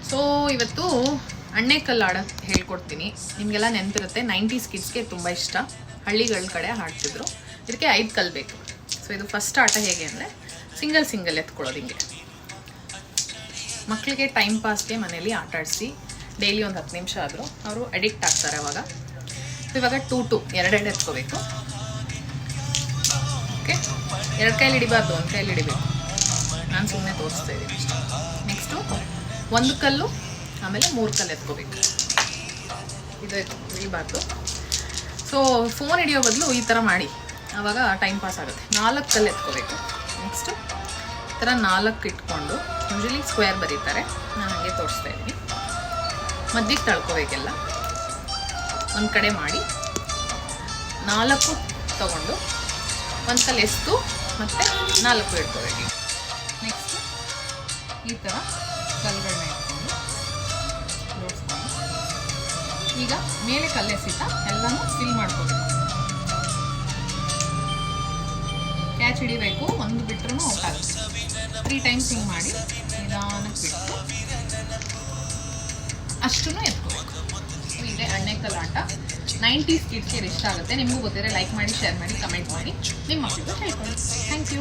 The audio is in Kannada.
ಸೊ ಇವತ್ತು ಅಣ್ಣೆಕಲ್ಲು ಆಡೋದು ಹೇಳ್ಕೊಡ್ತೀನಿ. ನಿಮಗೆಲ್ಲ ನೆನಪಿರುತ್ತೆ, 90s ಕಿಡ್ಸ್ಗೆ ತುಂಬ ಇಷ್ಟ, ಹಳ್ಳಿಗಳ ಕಡೆ ಆಡ್ತಿದ್ರು. ಇದಕ್ಕೆ 5 ಕಲ್ಲು ಬೇಕು. ಸೊ ಇದು ಫಸ್ಟ್ ಆಟ ಹೇಗೆ ಅಂದರೆ ಸಿಂಗಲ್ ಎತ್ಕೊಳ್ಳೋದು. ಹಿಂಗೆ ಮಕ್ಕಳಿಗೆ ಟೈಮ್ ಪಾಸ್ಗೆ ಮನೇಲಿ ಆಟ ಆಡಿಸಿ ಡೈಲಿ ಒಂದು 10 ನಿಮಿಷ ಆದರೂ ಅವರು ಅಡಿಕ್ಟ್ ಆಗ್ತಾರೆ. ಅವಾಗ ಇವಾಗ 2 2 ಎತ್ಕೋಬೇಕು. ಓಕೆ, 2 ಕೈಲಿ ಹಿಡಿಬಾರ್ದು, 1 ಕೈಲಿ ಹಿಡಿಬೇಕು. ನಾನು ಸುಮ್ಮನೆ ತೋರಿಸ್ತಾ ಇದ್ದೀನಿ ಅಷ್ಟೇ. ನೆಕ್ಸ್ಟು 1 ಕಲ್ಲು, ಆಮೇಲೆ 3 ಕಲ್ಲು ಎತ್ಕೋಬೇಕು. ಇದು ಹಿಡಿಬಾರ್ದು. ಸೊ ಫೋನ್ ಹಿಡಿಯೋ ಬದಲು ಈ ಥರ ಮಾಡಿ, ಆವಾಗ ಟೈಮ್ ಪಾಸ್ ಆಗುತ್ತೆ. 4 ಕಲ್ಲು ಎತ್ಕೋಬೇಕು. ನೆಕ್ಸ್ಟು ಈ ಥರ 4 ಇಟ್ಕೊಂಡು, ಯೂಶಲಿ ಸ್ಕ್ವೇರ್ ಬರೀತಾರೆ, ನಾನು ಹಾಗೆ ತೋರಿಸ್ತಾ ಇದ್ದೀನಿ. ಮಧ್ಯಕ್ಕೆ ತಳ್ಕೋಬೇಕೆಲ್ಲ, ಒಂದು ಕಡೆ ಮಾಡಿ 4 ತೊಗೊಂಡು 1 ಕಲ್ಲು ಎಸ್ತು ಮತ್ತು 4 ಇಟ್ಕೋಬೇಕು. ನೆಕ್ಸ್ಟು ಈ ಥರ ಕಲ್ಲುಗಳನ್ನ ಇಟ್ಕೊಂಡು ಜೋಡಿಸ್ಕೊಂಡು ಈಗ ಮೇಲೆ ಕಲ್ಲೆಸಿತ ಎಲ್ಲನೂ ಫಿಲ್ ಮಾಡ್ಕೋಬೇಕು. ಕ್ಯಾಚ್ ಹಿಡಿಬೇಕು, ಒಂದು ಬಿಟ್ಟರೂ ಔಟ್ ಆಗುತ್ತೆ. 3 ಟೈಮ್ಸ್ ಹಿಂಗೆ ಮಾಡಿ ನಿಧಾನಕ್ಕೆ ಬಿಟ್ಟು ಅಷ್ಟೂ ಎತ್ಕೋಬೇಕು. ಇದೆ ಅಣ್ಣೆಕಲ್ಲು ಆಟ. 90s ಕಿಡ್ಸ್ಗೆ ಇಷ್ಟ ಆಗುತ್ತೆ. ನಿಮಗೂ ಗೊತ್ತಿದ್ರೆ ಲೈಕ್ ಮಾಡಿ, ಶೇರ್ ಮಾಡಿ, ಕಮೆಂಟ್ ಮಾಡಿ, ನಿಮ್ಮ ಮಕ್ಕಳಿಗೂ ಹೇಳ್ಕೊಳ್ಳಿ. Thank you.